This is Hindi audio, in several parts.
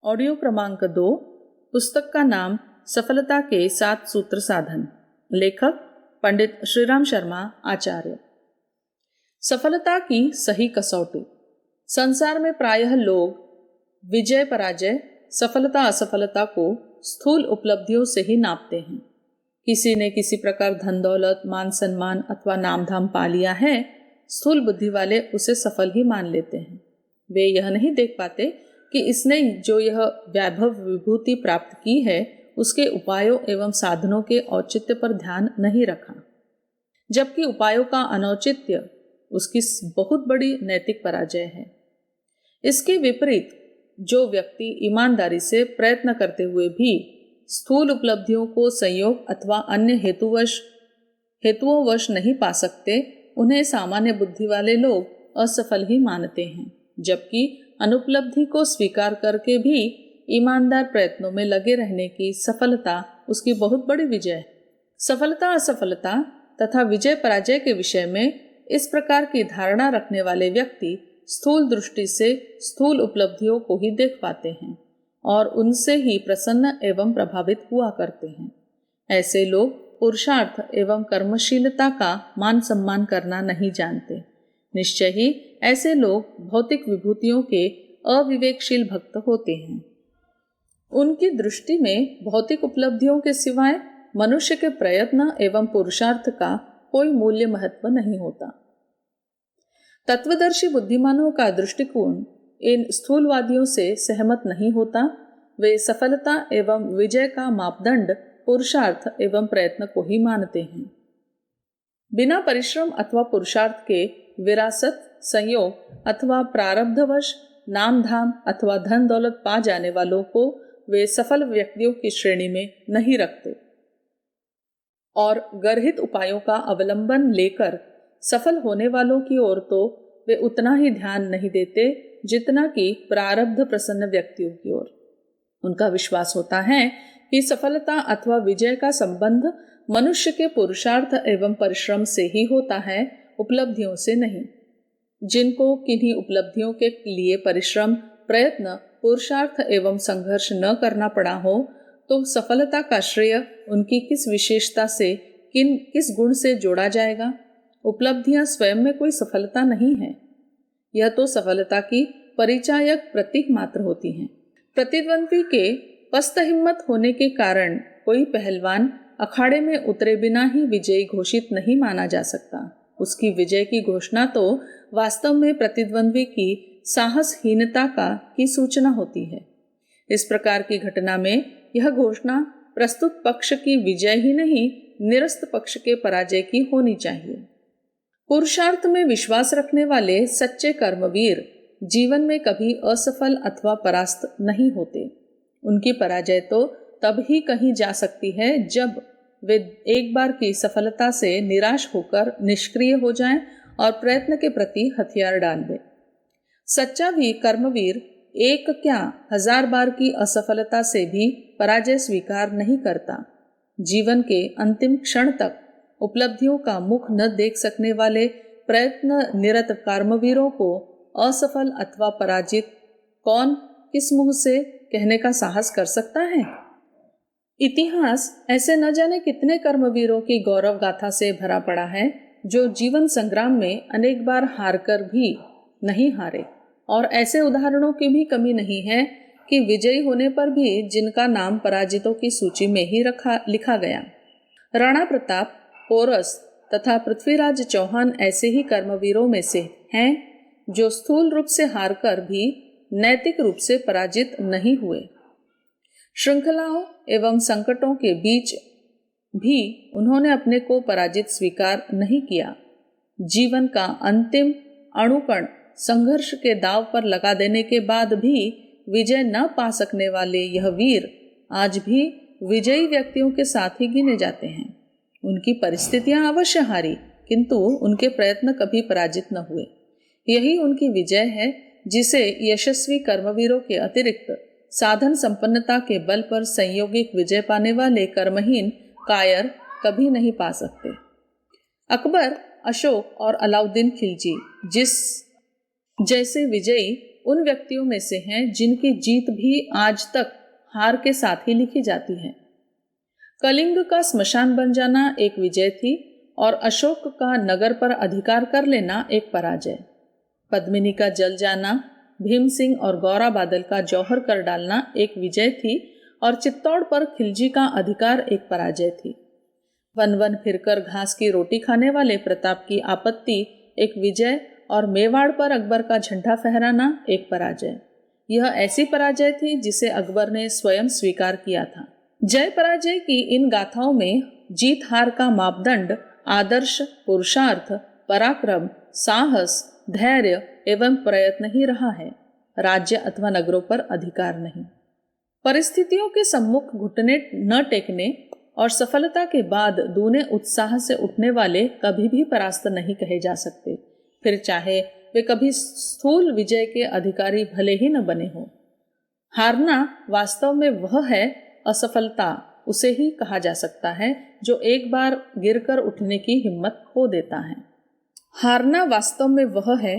ऑडियो क्रमांक 2। पुस्तक का नाम सफलता के 7 सूत्र साधन। लेखक पंडित श्रीराम शर्मा आचार्य। सफलता की सही कसौटी। संसार में प्रायः लोग विजय पराजय, सफलता असफलता को स्थूल उपलब्धियों से ही नापते हैं। किसी ने किसी प्रकार धन दौलत, मान सम्मान अथवा नाम धाम पा लिया है, स्थूल बुद्धि वाले उसे सफल ही मान लेते हैं। वे यह नहीं देख पाते कि इसने जो यह वैभव विभूति प्राप्त की है, उसके उपायों एवं साधनों के औचित्य पर ध्यान नहीं रखा, जबकि उपायों का अनौचित्य उसकी बहुत बड़ी नैतिक पराजय है। इसके विपरीत जो व्यक्ति ईमानदारी से प्रयत्न करते हुए भी स्थूल उपलब्धियों को संयोग अथवा अन्य हेतुओं वश नहीं पा सकते, उन्हें सामान्य बुद्धि वाले लोग असफल ही मानते हैं, जबकि अनुपलब्धि को स्वीकार करके भी ईमानदार प्रयत्नों में लगे रहने की सफलता उसकी बहुत बड़ी विजय है। सफलता असफलता तथा विजय पराजय के विषय में इस प्रकार की धारणा रखने वाले व्यक्ति स्थूल दृष्टि से स्थूल उपलब्धियों को ही देख पाते हैं और उनसे ही प्रसन्न एवं प्रभावित हुआ करते हैं। ऐसे लोग पुरुषार्थ एवं कर्मशीलता का मान सम्मान करना नहीं जानते। निश्चय ही ऐसे लोग भौतिक विभूतियों के अविवेकशील भक्त होते हैं। उनकी दृष्टि में भौतिक उपलब्धियों के सिवाय मनुष्य के प्रयत्न एवं पुरुषार्थ का कोई मूल्य महत्व नहीं होता। तत्वदर्शी बुद्धिमानों का दृष्टिकोण इन स्थूलवादियों से सहमत नहीं होता। वे सफलता एवं विजय का मापदंड पुरुषार्थ एवं प्रयत्न को ही मानते हैं। बिना परिश्रम अथवा पुरुषार्थ के विरासत, संयोग अथवा प्रारब्धवश नाम धाम अथवा धन दौलत पा जाने वालों को वे सफल व्यक्तियों की श्रेणी में नहीं रखते और गर्हित उपायों का अवलंबन लेकर सफल होने वालों की ओर तो वे उतना ही ध्यान नहीं देते जितना कि प्रारब्ध प्रसन्न व्यक्तियों की ओर। उनका विश्वास होता है कि सफलता अथवा विजय का संबंध मनुष्य के पुरुषार्थ एवं परिश्रम से ही होता है, उपलब्धियों से नहीं। जिनको किन्हीं उपलब्धियों के लिए परिश्रम, प्रयत्न, पुरुषार्थ एवं संघर्ष न करना पड़ा हो, तो सफलता का श्रेय उनकी किस विशेषता से, किस गुण से जोड़ा जाएगा? उपलब्धियां स्वयं में कोई सफलता नहीं है। यह तो सफलता की परिचायक प्रतीक मात्र होती हैं। प्रतिद्वंद्वी के पस्त हिम्मत होने के कारण कोई पहलवान अखाड़े में उतरे बिना ही विजयी घोषित नहीं माना जा सकता। उसकी विजय की घोषणा तो वास्तव में प्रतिद्वंद्वी की साहसहीनता की सूचना होती है। इस प्रकार की घटना में यह घोषणा प्रस्तुत पक्ष की विजय ही नहीं, निरस्त पक्ष के पराजय की होनी चाहिए। पुरुषार्थ में विश्वास रखने वाले सच्चे कर्मवीर जीवन में कभी असफल अथवा परास्त नहीं होते। उनकी पराजय तो तब ही कहीं जा सकती है जब वे एक बार की सफलता से निराश होकर निष्क्रिय हो जाएं और प्रयत्न के प्रति हथियार डाल दें। सच्चा भी कर्मवीर एक क्या 1000 बार की असफलता से भी पराजय स्वीकार नहीं करता। जीवन के अंतिम क्षण तक उपलब्धियों का मुख न देख सकने वाले प्रयत्न निरत कर्मवीरों को असफल अथवा पराजित कौन किस मुंह से कहने का साहस कर सकता है? इतिहास ऐसे न जाने कितने कर्मवीरों की गौरव गाथा से भरा पड़ा है, जो जीवन संग्राम में अनेक बार हारकर भी नहीं हारे, और ऐसे उदाहरणों की भी कमी नहीं है कि विजयी होने पर भी जिनका नाम पराजितों की सूची में ही लिखा गया। राणा प्रताप, पोरस तथा पृथ्वीराज चौहान ऐसे ही कर्मवीरों में से हैं जो स्थूल रूप से हारकर भी नैतिक रूप से पराजित नहीं हुए। श्रृंखलाओं एवं संकटों के बीच भी उन्होंने अपने को पराजित स्वीकार नहीं किया। जीवन का अंतिम अणुकण संघर्ष के दांव पर लगा देने के बाद भी विजय न पा सकने वाले यह वीर आज भी विजयी व्यक्तियों के साथ ही गिने जाते हैं। उनकी परिस्थितियां अवश्य हारी, किंतु उनके प्रयत्न कभी पराजित न हुए। यही उनकी विजय है, जिसे यशस्वी कर्मवीरों के अतिरिक्त साधन संपन्नता के बल पर संयोगिक विजय पाने वाले कर्महीन कायर कभी नहीं पा सकते। अकबर, अशोक और अलाउद्दीन खिलजी जिस जैसे विजयी उन व्यक्तियों में से हैं जिनकी जीत भी आज तक हार के साथ ही लिखी जाती है। कलिंग का स्मशान बन जाना एक विजय थी और अशोक का नगर पर अधिकार कर लेना एक पराजय। पद्मिनी का जल जाना, भीम सिंह और गौरा बादल का जौहर कर डालना एक विजय थी और चित्तौड़ पर खिलजी का अधिकार एक पराजय थी। वन वन फिरकर घास की रोटी खाने वाले प्रताप की आपत्ति एक विजय और मेवाड़ पर अकबर का झंडा फहराना एक पराजय। यह ऐसी पराजय थी जिसे अकबर ने स्वयं स्वीकार किया था। जय पराजय की इन गाथाओं में जीत हार का मापदंड आदर्श, पुरुषार्थ, पराक्रम, साहस, धैर्य एवं प्रयत्न ही रहा है, राज्य अथवा नगरों पर अधिकार नहीं। परिस्थितियों के सम्मुख घुटने न टेकने और सफलता के बाद दूने उत्साह से उठने वाले कभी भी परास्त नहीं कहे जा सकते, फिर चाहे वे कभी स्थूल विजय के अधिकारी भले ही न बने हों। हारना वास्तव में वह है, असफलता उसे ही कहा जा सकता है जो एक बार गिरकर उठने की हिम्मत खो देता है। हारना वास्तव में वह है,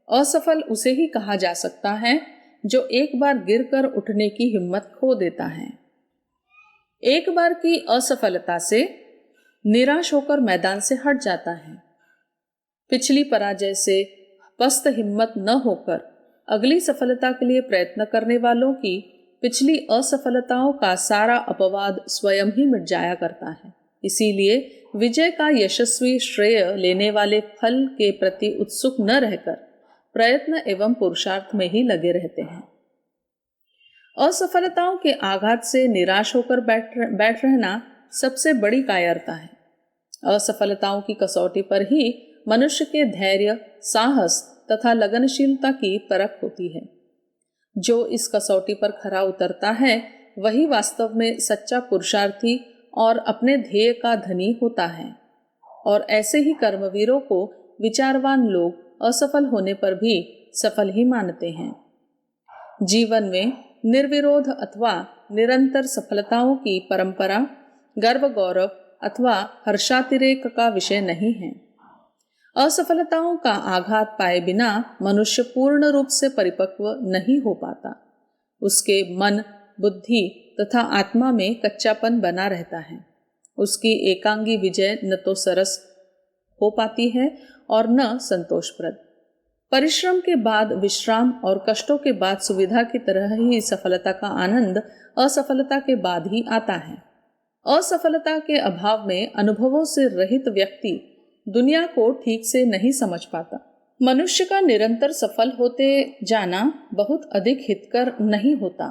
असफल उसे ही कहा जा सकता है जो एक बार गिरकर उठने की हिम्मत खो देता है। एक बार की असफलता से निराश होकर मैदान से हट जाता है। पिछली पराजय से पस्त हिम्मत न होकर अगली सफलता के लिए प्रयत्न करने वालों की पिछली असफलताओं का सारा अपवाद स्वयं ही मिट जाया करता है। इसीलिए विजय का यशस्वी श्रेय लेने वाले फल के प्रति उत्सुक न रहकर प्रयत्न एवं पुरुषार्थ में ही लगे रहते हैं। असफलताओं के आघात से निराश होकर बैठ रहना सबसे बड़ी कायरता है। असफलताओं की कसौटी पर ही मनुष्य के धैर्य, साहस तथा लगनशीलता की परख होती है। जो इस कसौटी पर खरा उतरता है वही वास्तव में सच्चा पुरुषार्थी और अपने ध्येय का धनी होता है। और ऐसे ही कर्मवीरों को विचारवान लोग असफल होने पर भी सफल ही मानते हैं। जीवन में निर्विरोध अथवा निरंतर सफलताओं की परंपरा गर्व, गौरव अथवा हर्षातिरेक का विषय नहीं है। असफलताओं का आघात पाए बिना मनुष्य पूर्ण रूप से परिपक्व नहीं हो पाता। उसके मन, बुद्धि तथा आत्मा में कच्चापन बना रहता है। उसकी एकांगी विजय न तो सरस हो पाती है और न संतोषप्रद। परिश्रम के बाद विश्राम और कष्टों के बाद सुविधा की तरह ही सफलता का आनंद असफलता के बाद ही आता है। असफलता के अभाव में अनुभवों से रहित व्यक्ति दुनिया को ठीक से नहीं समझ पाता। मनुष्य का निरंतर सफल होते जाना बहुत अधिक हितकर नहीं होता।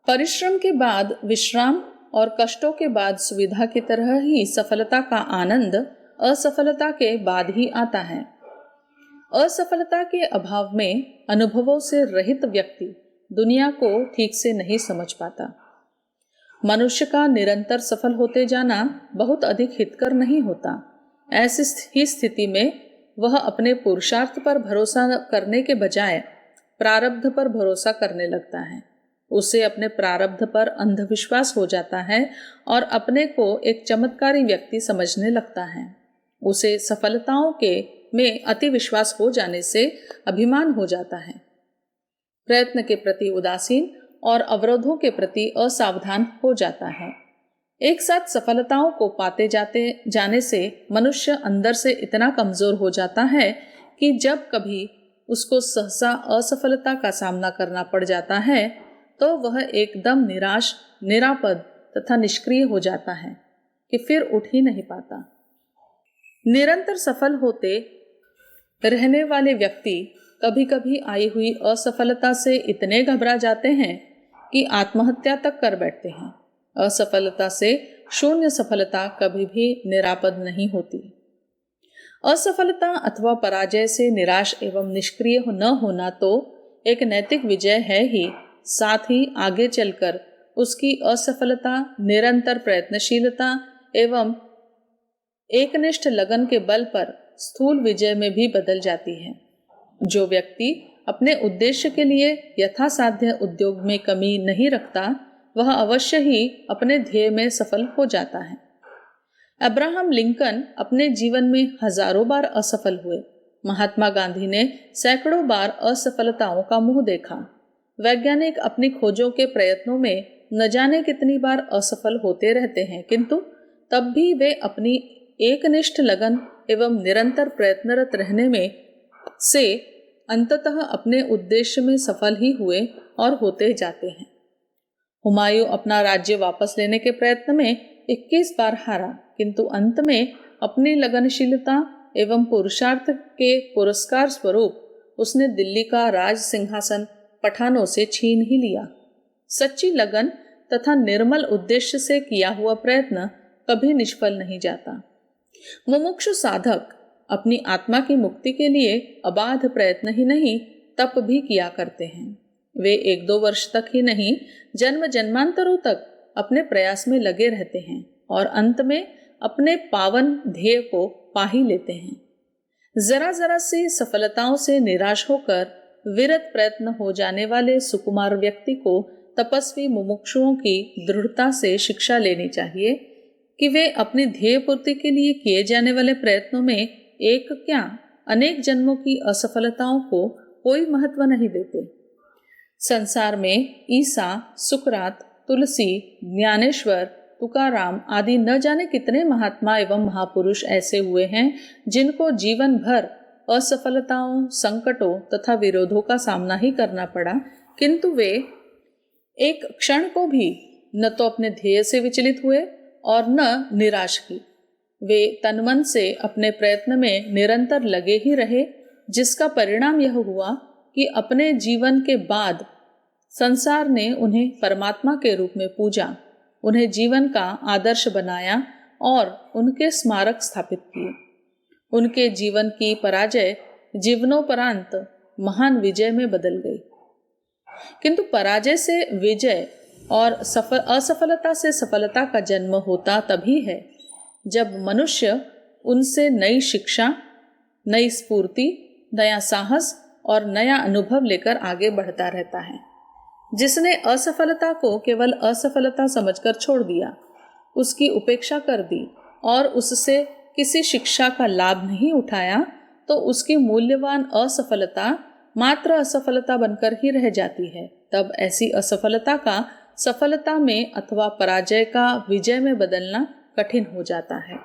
परिश्रम के बाद विश्राम और कष्टों के बाद सुविधा की तरह ही सफलता का आनंद असफलता के बाद ही आता है। असफलता के अभाव में अनुभवों से रहित व्यक्ति दुनिया को ठीक से नहीं समझ पाता। मनुष्य का निरंतर सफल होते जाना बहुत अधिक हितकर नहीं होता। ऐसी ही स्थिति में वह अपने पुरुषार्थ पर भरोसा करने के बजाय प्रारब्ध पर भरोसा करने लगता है। उसे अपने प्रारब्ध पर अंधविश्वास हो जाता है और अपने को एक चमत्कारी व्यक्ति समझने लगता है। उसे सफलताओं के में अति विश्वास हो जाने से अभिमान हो जाता है। प्रयत्न के प्रति उदासीन और अवरोधों के प्रति असावधान हो जाता है। एक साथ सफलताओं को पाते जाने से मनुष्य अंदर से इतना कमजोर हो जाता है कि जब कभी उसको सहसा असफलता का सामना करना पड़ जाता है तो वह एकदम निराश, निरापद तथा निष्क्रिय हो जाता है कि फिर उठ ही नहीं पाता। निरंतर सफल होते रहने वाले व्यक्ति कभी कभी आई हुई असफलता से इतने घबरा जाते हैं कि आत्महत्या तक कर बैठते हैं। असफलता से शून्य सफलता कभी भी निरापद नहीं होती। असफलता अथवा पराजय से निराश एवं निष्क्रिय न होना तो एक नैतिक विजय है ही, साथ ही आगे चलकर उसकी असफलता निरंतर प्रयत्नशीलता एवं एकनिष्ठ लगन के बल पर स्थूल विजय में भी बदल जाती है। जो व्यक्ति अपने उद्देश्य के लिए यथासाध्य उद्योग में कमी नहीं रखता वह अवश्य ही अपने ध्येय में सफल हो जाता है। अब्राहम लिंकन अपने जीवन में हजारों बार असफल हुए, महात्मा गांधी ने सैकड़ों बार असफलताओं का मुंह देखा। वैज्ञानिक अपनी खोजों के प्रयत्नों में न जाने कितनी बार असफल होते रहते हैं, किंतु तब भी वे अपनी एकनिष्ठ लगन एवं निरंतर प्रयत्नरत रहने में से अंततः अपने उद्देश्य में सफल ही हुए और होते जाते हैं। हुमायूं अपना राज्य वापस लेने के प्रयत्न में 21 बार हारा, किंतु अंत में अपनी लगनशीलता एवं पुरुषार्थ के पुरस्कार स्वरूप उसने दिल्ली का राज सिंहासन पठानों से छीन ही लिया। सच्ची लगन तथा निर्मल उद्देश्य से किया हुआ प्रयत्न कभी निष्फल नहीं जाता। मुमुक्षु साधक अपनी आत्मा की मुक्ति के लिए अबाध प्रयत्न ही नहीं, तप भी किया करते हैं। वे 1-2 वर्ष तक ही नहीं, जन्म जन्मांतरों तक अपने प्रयास में लगे रहते हैं और अंत में अपने पावन ध्येय को पा ही लेते हैं। जरा जरा सी सफलताओं से निराश होकर विरत प्रयत्न हो जाने वाले सुकुमार व्यक्ति को तपस्वी मुमुक्षुओं की दृढ़ता से शिक्षा लेनी चाहिए कि वे अपनी ध्येय पूर्ति के लिए किए जाने वाले प्रयत्नों में एक क्या अनेक जन्मों की असफलताओं को कोई महत्व नहीं देते। संसार में ईसा, सुकरात, तुलसी, ज्ञानेश्वर, तुकाराम आदि न जाने कितने महात्मा एवं महापुरुष ऐसे हुए हैं जिनको जीवन भर असफलताओं, संकटों तथा विरोधों का सामना ही करना पड़ा, किंतु वे एक क्षण को भी न तो अपने ध्येय से विचलित हुए और न निराश की। वे तनमन से अपने प्रयत्न में निरंतर लगे ही रहे, जिसका परिणाम यह हुआ कि अपने जीवन के बाद संसार ने उन्हें परमात्मा के रूप में पूजा, उन्हें जीवन का आदर्श बनाया और उनके स्मारक स्थापित किए। उनके जीवन की पराजय जीवनोपरांत महान विजय में बदल गई। किंतु पराजय से विजय और असफलता से सफलता का जन्म होता तभी है जब मनुष्य उनसे नई शिक्षा, नई स्फूर्ति, नया साहस और नया अनुभव लेकर आगे बढ़ता रहता है। जिसने असफलता को केवल असफलता समझकर छोड़ दिया, उसकी उपेक्षा कर दी और उससे किसी शिक्षा का लाभ नहीं उठाया, तो उसकी मूल्यवान असफलता मात्र असफलता बनकर ही रह जाती है। तब ऐसी असफलता का सफलता में अथवा पराजय का विजय में बदलना कठिन हो जाता है।